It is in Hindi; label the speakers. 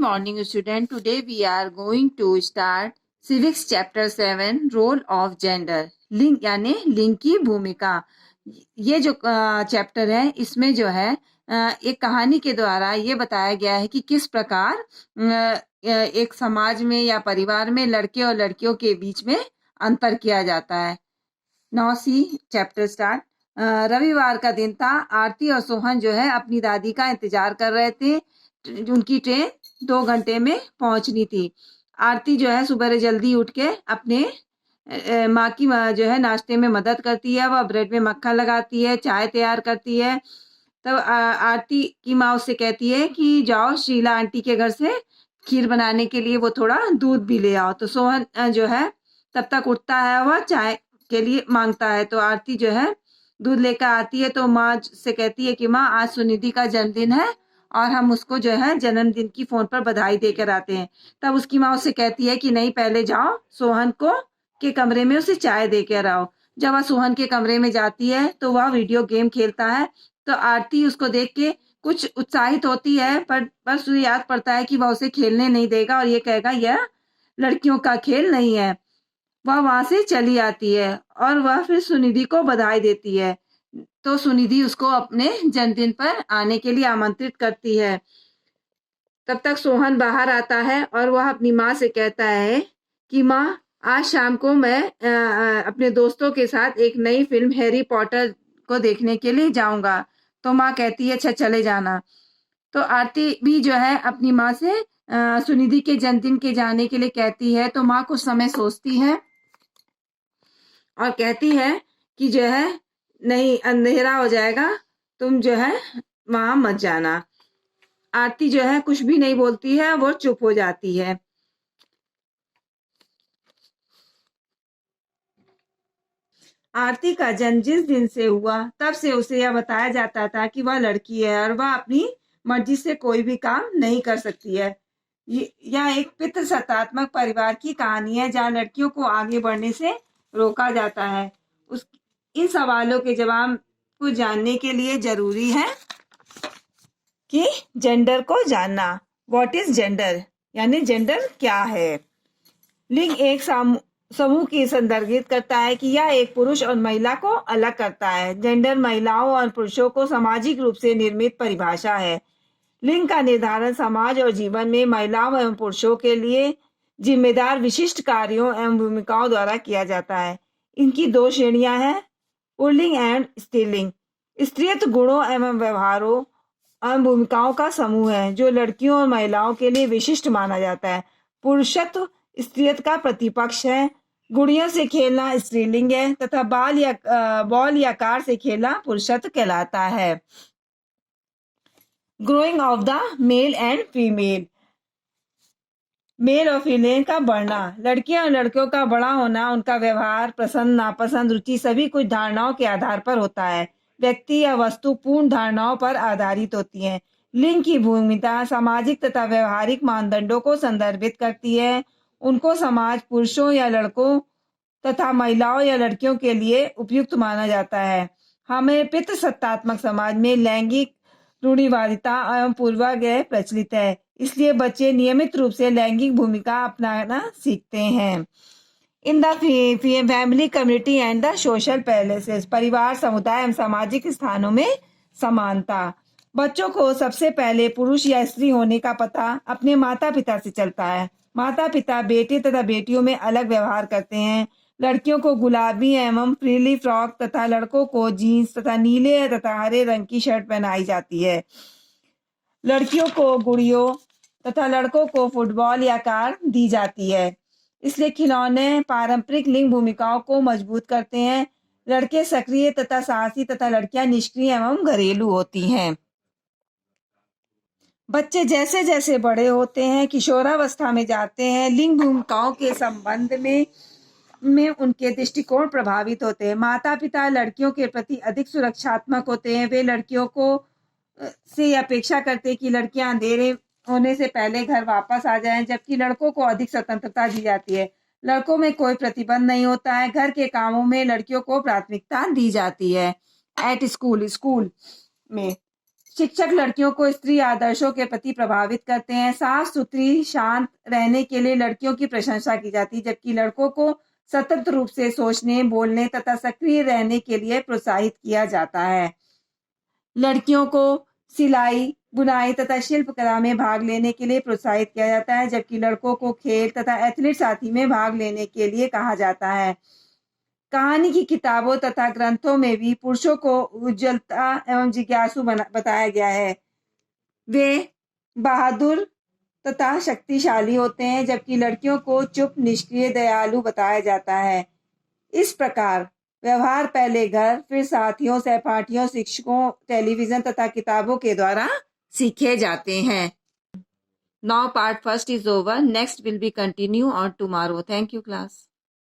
Speaker 1: morning, student. Today we are going to start Civics Chapter 7, Role of Gender. लिंग यानी लिंग की भूमिका। ये जो चैप्टर है इसमें जो है एक कहानी के द्वारा ये बताया गया है कि किस प्रकार एक समाज में या परिवार में लड़के और लड़कियों के बीच में अंतर किया जाता है। Now see chapter start. रविवार का दिन था। आरती और सोहन जो है अपनी दादी का इंतजार कर रहे थे। उनकी ट्रेन 2 घंटे में पहुंचनी थी। आरती जो है सुबह जल्दी उठ के अपने माँ की जो है नाश्ते में मदद करती है। वह ब्रेड में मक्खन लगाती है, चाय तैयार करती है। तब आरती की माँ उससे कहती है कि जाओ शीला आंटी के घर से खीर बनाने के लिए वो थोड़ा दूध भी ले आओ। तो सोहन जो है तब तक उठता है, वह चाय के लिए मांगता है। तो आरती जो है दूध लेकर आती है तो माँ से कहती है कि माँ आज सुनिधि का जन्मदिन है और हम उसको जो है जन्मदिन की फोन पर बधाई देकर आते हैं। तब उसकी माँ उससे कहती है कि नहीं, पहले जाओ सोहन को के कमरे में उसे चाय देकर आओ। जब वह सोहन के कमरे में जाती है तो वह वीडियो गेम खेलता है। तो आरती उसको देख के कुछ उत्साहित होती है, पर बस उसे याद पड़ता है कि वह उसे खेलने नहीं देगा और ये कहेगा यह लड़कियों का खेल नहीं है। वह वहां से चली आती है और वह फिर सुनिधि को बधाई देती है। तो सुनिधि उसको अपने जन्मदिन पर आने के लिए आमंत्रित करती है। तब तक सोहन बाहर आता है और वह अपनी माँ से कहता है कि माँ आज शाम को मैं अपने दोस्तों के साथ एक नई फिल्म हैरी पॉटर को देखने के लिए जाऊंगा। तो माँ कहती है अच्छा चले जाना। तो आरती भी जो है अपनी माँ से सुनिधि के जन्मदिन के जाने के लिए कहती है। तो माँ कुछ समय सोचती है और कहती है कि जो है नहीं, अंधेरा हो जाएगा, तुम जो है वहां मत जाना। आरती जो है कुछ भी नहीं बोलती है, वो चुप हो जाती है। आरती का जन्म जिस दिन से हुआ तब से उसे यह बताया जाता था कि वह लड़की है और वह अपनी मर्जी से कोई भी काम नहीं कर सकती है। यह एक पितृसत्तात्मक परिवार की कहानी है जहाँ लड़कियों को आगे बढ़ने से रोका जाता है। इन सवालों के जवाब को जानने के लिए जरूरी है कि जेंडर को जानना। व्हाट इज जेंडर यानी जेंडर क्या है। लिंग एक समूह की संदर्भित करता है कि यह एक पुरुष और महिला को अलग करता है। जेंडर महिलाओं और पुरुषों को सामाजिक रूप से निर्मित परिभाषा है। लिंग का निर्धारण समाज और जीवन में महिलाओं एवं पुरुषों के लिए जिम्मेदार विशिष्ट कार्यों एवं भूमिकाओं द्वारा किया जाता है। इनकी 2 श्रेणियां हैं, पुल्लिंग एंड स्त्रीलिंग। स्त्रीत्व गुणों एवं व्यवहारों एवं भूमिकाओं का समूह है जो लड़कियों और महिलाओं के लिए विशिष्ट माना जाता है। पुरुषत्व स्त्रीत्व का प्रतिपक्ष है। गुड़ियों से खेलना स्त्रीलिंग है तथा बॉल या कार से खेलना पुरुषत्व कहलाता है। Growing of the male and female. Male और फीमेल का बढ़ना। लड़कियां और लड़कियों का बड़ा होना उनका व्यवहार, पसंद नापसंद, रुचि सभी कुछ धारणाओं के आधार पर होता है। व्यक्ति या वस्तु पूर्ण धारणाओं पर आधारित होती है। लिंग की भूमिका सामाजिक तथा व्यवहारिक मानदंडों को संदर्भित करती है। उनको समाज पुरुषों या लड़कों तथा महिलाओं या लड़कियों के लिए उपयुक्त माना जाता है। हमें पितृसत्तात्मक समाज में लैंगिक रूढ़िवादिता एवं पूर्वाग्रह प्रचलित है, इसलिए बच्चे नियमित रूप से लैंगिक भूमिका अपनाना सीखते हैं। In the family, community and the social palaces. परिवार, समुदाय एवं सामाजिक स्थानों में समानता। बच्चों को सबसे पहले पुरुष या स्त्री होने का पता अपने माता पिता से चलता है। माता पिता बेटे तथा बेटियों में अलग व्यवहार करते हैं। लड़कियों को गुलाबी एवं फ्रीली फ्रॉक तथा लड़कों को जीन्स तथा नीले तथा हरे रंग की शर्ट पहनाई जाती है। लड़कियों को गुड़ियों तथा लड़कों को फुटबॉल या कार दी जाती है। इसलिए खिलौने पारंपरिक लिंग भूमिकाओं को मजबूत करते हैं। लड़के सक्रिय तथा साहसी तथा लड़कियां निष्क्रिय एवं घरेलू होती हैं। बच्चे जैसे जैसे बड़े होते हैं, किशोरावस्था में जाते हैं, लिंग भूमिकाओं के संबंध में उनके दृष्टिकोण प्रभावित होते हैं। माता पिता लड़कियों के प्रति अधिक सुरक्षात्मक होते हैं। वे लड़कियों को से अपेक्षा करते हैं कि लड़कियां अंधेरे होने से पहले घर वापस आ जाएं, जबकि लड़कों को अधिक स्वतंत्रता दी जाती है। लड़कों में कोई प्रतिबंध नहीं होता है। घर के कामों में लड़कियों को प्राथमिकता दी जाती है। एट स्कूल में शिक्षक लड़कियों को स्त्री आदर्शों के प्रति प्रभावित करते हैं। साफ सुथरी शांत रहने के लिए लड़कियों की प्रशंसा की जाती है, जबकि लड़कों को सतत रूप से सोचने, बोलने तथा सक्रिय रहने के लिए प्रोत्साहित किया जाता है। लड़कियों को सिलाई, बुनाई तथा शिल्पकला में भाग लेने के लिए प्रोत्साहित किया जाता है, जबकि लड़कों को खेल तथा एथलीट साथी में भाग लेने के लिए कहा जाता है। कहानी की किताबों तथा ग्रंथों में भी पुरुषों को उज्ज्वलता एवं जिज्ञासु बताया गया है। वे बहादुर तथा शक्तिशाली होते हैं, जबकि लड़कियों को चुप, निष्क्रिय, दयालु बताया जाता है। इस प्रकार व्यवहार पहले घर, फिर साथियों, सहपाठियों, शिक्षकों, टेलीविजन तथा किताबों के द्वारा सीखे जाते हैं। Now part first is over. Next will be continue on tomorrow. Thank you class.